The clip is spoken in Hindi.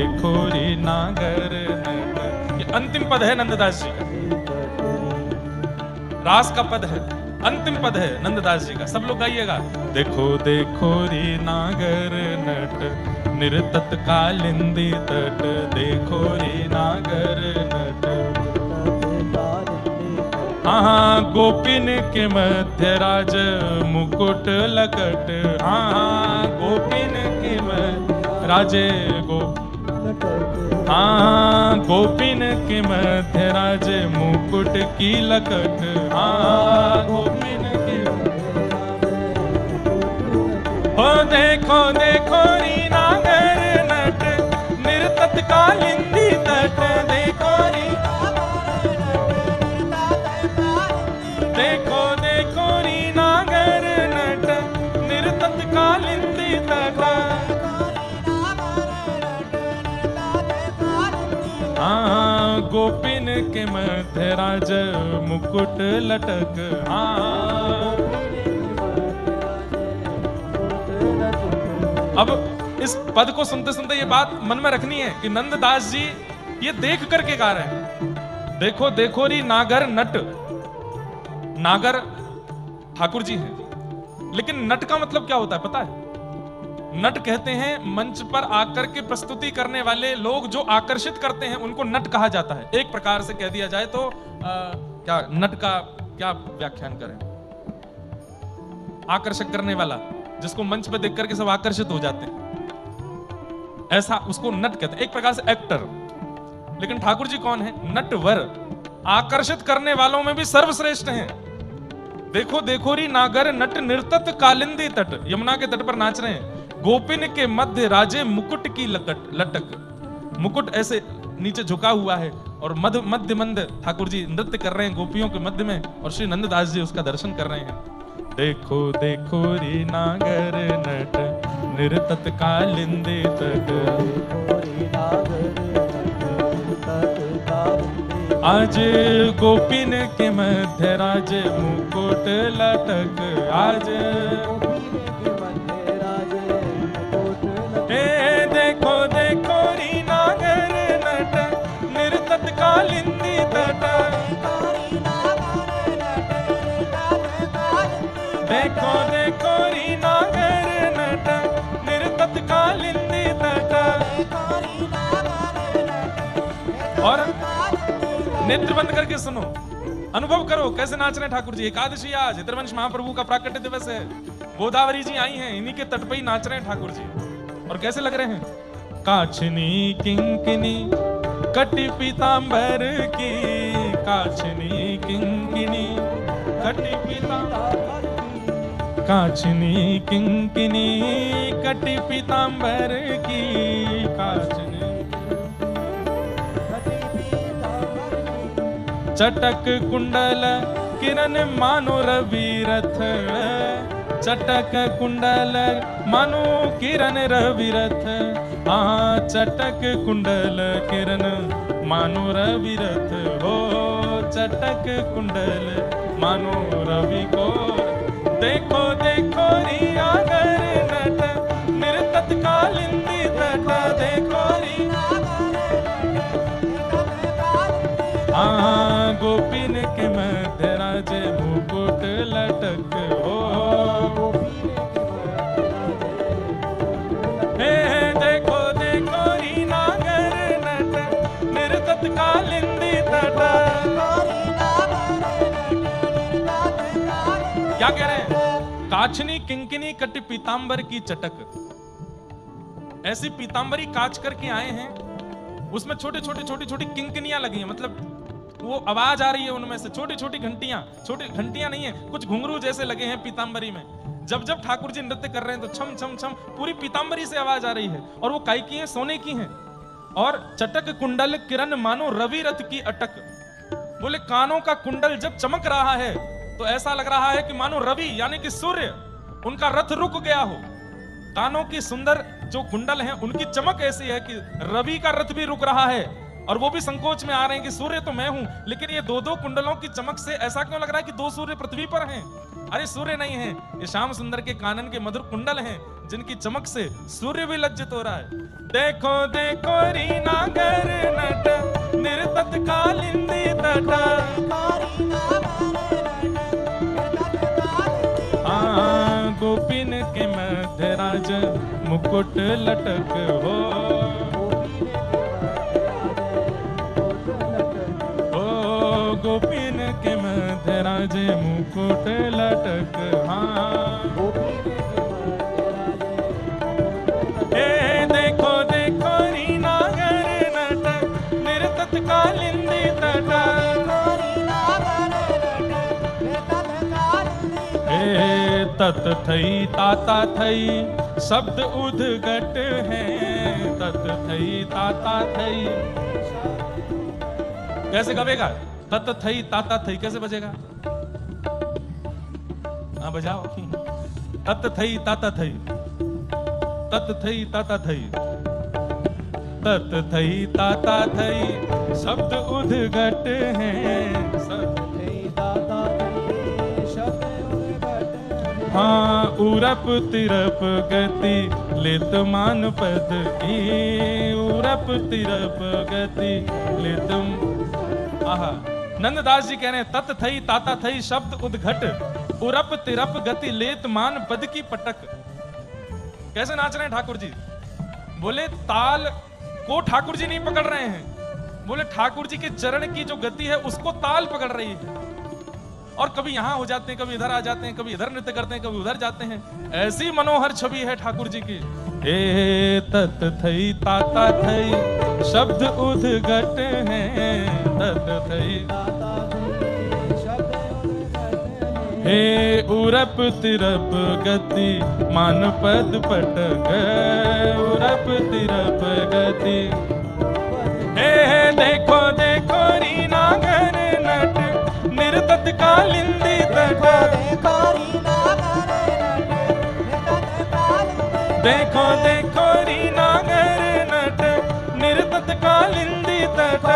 देखो रे नागर नट। ये अंतिम पद है नंददास जी का, रास का पद है, अंतिम पद है नंददास जी का। सब लोग गाइएगा। देखो देखो रे नागर नट निर्तत कालिंदी तट, देखो रे नागर नट। हाँ गोपिन के मध्य राज मुकुट लकट, हाँ गोपिन के मध्य राजे हाँ गोपिन के मध्य राज मुकुट की लकट, हाँ गोपिन के। हो देखो देखो री नागर नट निर्तत कालिंदी तट, देखो री देखो देखो री नागर नट निर्तत कालिंदी तट। हाँ गोपिन के मध्य राज मुकुट लटक, हाँ। अब इस पद को सुनते सुनते ये बात मन में रखनी है कि नंददास जी ये देख करके गा रहे हैं। देखो देखो री नागर नट, नागर ठाकुर जी हैं, लेकिन नट का मतलब क्या होता है पता है? नट कहते हैं मंच पर आकर के प्रस्तुति करने वाले लोग जो आकर्षित करते हैं उनको नट कहा जाता है। एक प्रकार से कह दिया जाए तो क्या नट का क्या व्याख्यान करें? आकर्षक करने वाला, जिसको मंच पर देख करके सब आकर्षित हो जाते हैं, ऐसा उसको नट कहते हैं। एक प्रकार से एक्टर। लेकिन ठाकुर जी कौन है? नटवर, आकर्षित करने वालों में भी सर्वश्रेष्ठ हैं। देखो देखो री नागर नट निर्तत कालिंदी तट, यमुना के तट पर नाच रहे हैं। गोपिन के मध्य राजे मुकुट की लटक, मुकुट ऐसे नीचे झुका हुआ है और मध्य मंद ठाकुर जी नृत्य कर रहे हैं गोपियों के मध्य में, और श्री नंददास जी उसका दर्शन कर रहे हैं। देखो देखो री नागर नट निर्तत कालिंदी तट, आज गोपिन के मध्य राज मुकुट लटक, आज देखो देखो री नागर नट निर्तत कालिंदी तट, देखो देखो री नागर नट निर्तत कालिंदी तट। और नेत्र बंद करके सुनो, अनुभव करो कैसे नाच रहे हैं ठाकुर जी। एकादशी आज हितरवंश महाप्रभु का प्राकट्य दिवस है, गोदावरी जी आई हैं, इन्हीं के तट पे ही नाच रहे हैं ठाकुर जी। और कैसे लग रहे हैं? काछनी किंकिनी कटी पीतांबर की, काछनी किंकिनी कटी पीतांबर, काछनी किंकिनी कटी पीतांबर की, काछनी चटक कुंडल किरण मानो रवि रथ, चटक कुंडल मानो किरण रवि रथ, हाँ चटक कुंडल किरण मानो रवि रथ, हो चटक कुंडल मानो रवि को। देखो देखो री नागर नट निर्तत कालिंदी तट, देखो री हाँ गोपिन के मध्य राज मुकुट लटक, हो देखो देखो री नागर नट निर्तत कालिंदी तट। क्या कह रहे हैं? काछनी किंकिनी कटी पीतांबर की चटक, ऐसी पीतांबरी काच करके आए हैं, उसमें छोटे छोटे छोटी छोटी किंकिनियां लगी हैं, मतलब वो आवाज आ रही है उनमें से, छोटी छोटी घंटियां, छोटी घंटियां नहीं है, कुछ घुंघरू जैसे लगे हैं पीतांबरी में। जब जब ठाकुर जी नृत्य कर रहे हैं तो छम छम छम पूरी पीतांबरी से आवाज आ रही है, और वो काई की है? सोने की हैं। और चटक कुंडल किरण मानो रवि रथ की अटक, बोले कानों का कुंडल जब चमक रहा है तो ऐसा लग रहा है कि मानो रवि यानी कि सूर्य, उनका रथ रुक गया हो। कानों की सुंदर जो कुंडल हैं उनकी चमक ऐसी है कि रवि का रथ भी रुक रहा है और वो भी संकोच में आ रहे हैं कि सूर्य तो मैं हूं, लेकिन ये दो दो कुंडलों की चमक से ऐसा क्यों लग रहा है कि दो सूर्य पृथ्वी पर हैं? अरे सूर्य नहीं है, ये श्याम सुंदर के कानन के मधुर कुंडल हैं, जिनकी चमक से सूर्य भी लज्जित हो रहा है। देखो देखो रीना गर नट निर्तत कालिंदी तट, गोपिन के मध्य राज मुकुट लटक हो, गोपिन के मध्य राज मुकुट लटक। देखो देखो रीना गर नट निर्तत कालिंदी तट, तत थई ताता थई शब्द उद्घट है, तत थई ताता थई। कैसे गवेगा? तत थई ताता थई कैसे बजेगा? हाँ बजाओ। तत थई ताता थई, तत थई ताता थई, तत थई ताता थई शब्द उद्घट हैं, हाँ उरप तिरप गति लित मान पद की, उरप तिरप गति लित। आहा, नंददास जी कह रहे हैं तत थई ताता थई शब्द उद्घट, उरप तिरप गति लेत मान पद की पटक। कैसे नाच रहे हैं ठाकुर जी? बोले ताल को ठाकुर जी नहीं पकड़ रहे हैं, बोले ठाकुर जी के चरण की जो गति है उसको ताल पकड़ रही है। और कभी यहां हो जाते हैं, कभी इधर आ जाते हैं, कभी इधर नृत्य करते हैं, कभी उधर जाते हैं। ऐसी मनोहर छवि है ठाकुर जी की। हे तत थई ताता थई शब्द उद्घट हैं, तत थई हे उरप तिरप गति मान पद पटक, उरप तिरप गति। हे देखो देखो रीना गर नट निर्तत कालिंदी तट, देखो देखो रीना गर नट निर्तत कालिंदी तट।